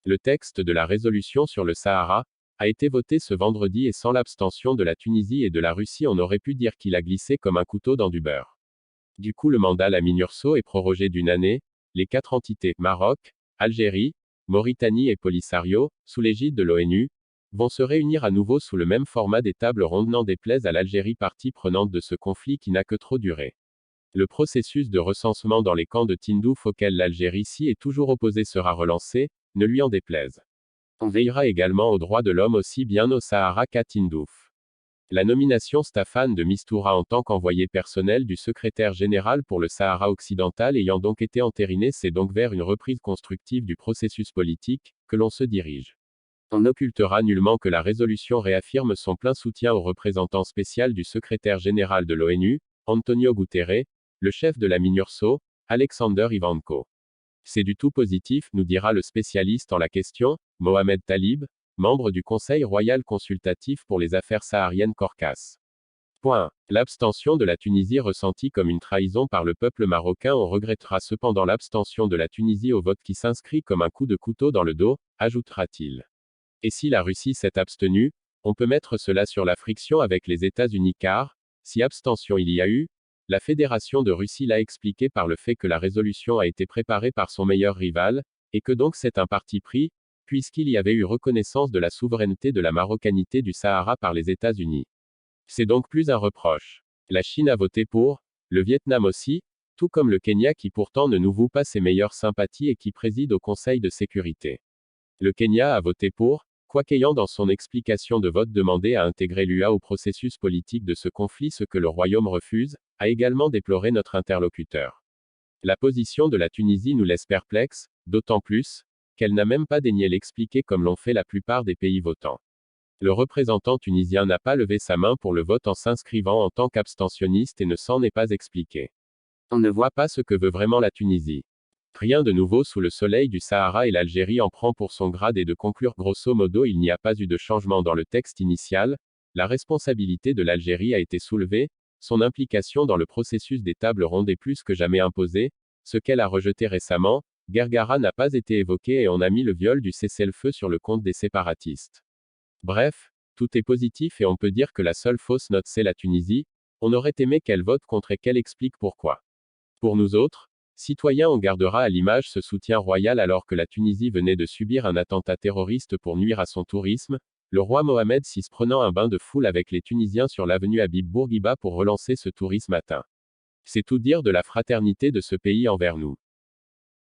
Le texte de la résolution sur le Sahara a été voté ce vendredi et sans l'abstention de la Tunisie et de la Russie, on aurait pu dire qu'il a glissé comme un couteau dans du beurre. Du coup, le mandat la MINURSO est prorogé d'une année. Les 4 entités, Maroc, Algérie, Mauritanie et Polisario, sous l'égide de l'ONU, vont se réunir à nouveau sous le même format des tables rondes, n'en déplaise à l'Algérie, partie prenante de ce conflit qui n'a que trop duré. Le processus de recensement dans les camps de Tindouf auquel l'Algérie s'y est toujours opposée sera relancé, ne lui en déplaise. On veillera également aux droits de l'homme aussi bien au Sahara qu'à Tindouf. La nomination Staffan de Mistura en tant qu'envoyé personnel du secrétaire général pour le Sahara occidental ayant donc été entérinée, c'est donc vers une reprise constructive du processus politique que l'on se dirige. On n'occultera nullement que la résolution réaffirme son plein soutien au représentant spécial du secrétaire général de l'ONU, Antonio Guterres, le chef de la MINURSO, Alexander Ivanko. C'est du tout positif, nous dira le spécialiste en la question, Mohamed Talib, membre du Conseil royal consultatif pour les affaires sahariennes Corcas. L'abstention de la Tunisie ressentie comme une trahison par le peuple marocain. On regrettera cependant l'abstention de la Tunisie au vote qui s'inscrit comme un coup de couteau dans le dos, ajoutera-t-il. Et si la Russie s'est abstenue, on peut mettre cela sur la friction avec les États-Unis car, si abstention il y a eu, la Fédération de Russie l'a expliqué par le fait que la résolution a été préparée par son meilleur rival, et que donc c'est un parti pris, puisqu'il y avait eu reconnaissance de la souveraineté de la marocanité du Sahara par les États-Unis. C'est donc plus un reproche. La Chine a voté pour, le Vietnam aussi, tout comme le Kenya qui pourtant ne nous voue pas ses meilleures sympathies et qui préside au Conseil de sécurité. Le Kenya a voté pour, quoiqu'ayant dans son explication de vote demandé à intégrer l'UA au processus politique de ce conflit, ce que le Royaume refuse, a également déploré notre interlocuteur. La position de la Tunisie nous laisse perplexes, d'autant plus qu'elle n'a même pas daigné l'expliquer comme l'ont fait la plupart des pays votants. Le représentant tunisien n'a pas levé sa main pour le vote en s'inscrivant en tant qu'abstentionniste et ne s'en est pas expliqué. On ne voit pas ce que veut vraiment la Tunisie. Rien de nouveau sous le soleil du Sahara et l'Algérie en prend pour son grade et de conclure grosso modo il n'y a pas eu de changement dans le texte initial, la responsabilité de l'Algérie a été soulevée, son implication dans le processus des tables rondes est plus que jamais imposée, ce qu'elle a rejeté récemment, Guergara n'a pas été évoqué et on a mis le viol du cessez-le-feu sur le compte des séparatistes. Bref, tout est positif et on peut dire que la seule fausse note c'est la Tunisie, on aurait aimé qu'elle vote contre et qu'elle explique pourquoi. Pour nous autres, citoyens, on gardera à l'image ce soutien royal alors que la Tunisie venait de subir un attentat terroriste pour nuire à son tourisme, le roi Mohamed VI prenant un bain de foule avec les Tunisiens sur l'avenue Habib Bourguiba pour relancer ce tourisme atteint. C'est tout dire de la fraternité de ce pays envers nous.